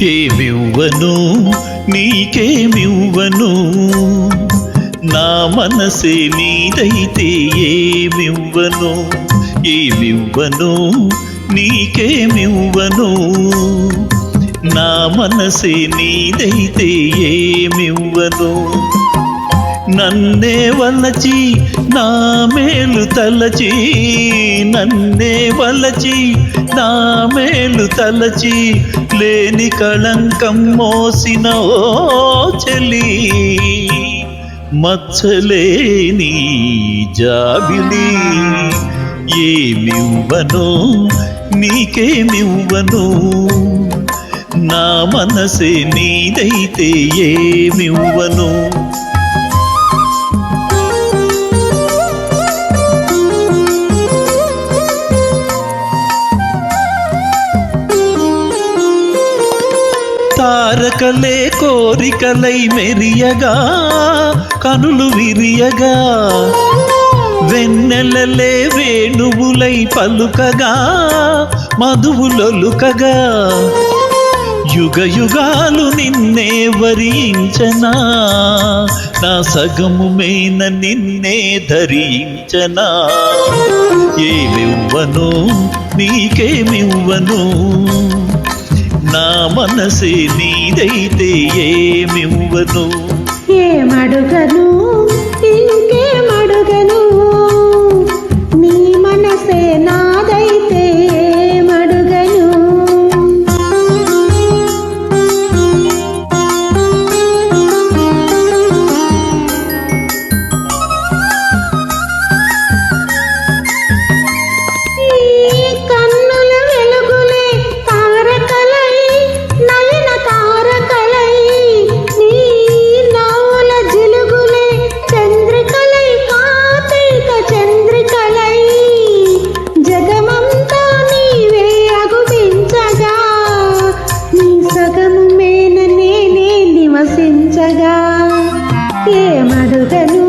ఏమివ్వను నీకేమివ్వను, నా మనసే నీదైతే ఏమివ్వను. ఏమివ్వను నీకేమివ్వను, నా మనసే నీదైతే ఏమివ్వను. నన్నే వలచి నా మేలు తలచి, నన్నే వలచి నా మేలు తలచి, లేని కళంకం మోసిన ఓ చెలి, మచ్చలేని జాబిలి. ఏమివ్వను నీకేమివ్వను, నా మనసే నీదైతే ఏమివ్వను. తారకలే కోరికలై మెరియగా, కనులు విరియగా, వెన్నెలలే వేణువులై పలుకగా, మధువులొలుకగా, యుగ యుగాలు నిన్నే వరించనా, నా సగము మేన నిన్నే ధరించనా. ఏమివ్వను నీకేమివ్వను, నా మనసే నీదైతే ఏమివ్వను. ఏమడుగను ఇంకేమడుగను, నీ మనసే నాదైతే ఏమడుగను. ఏమడుగను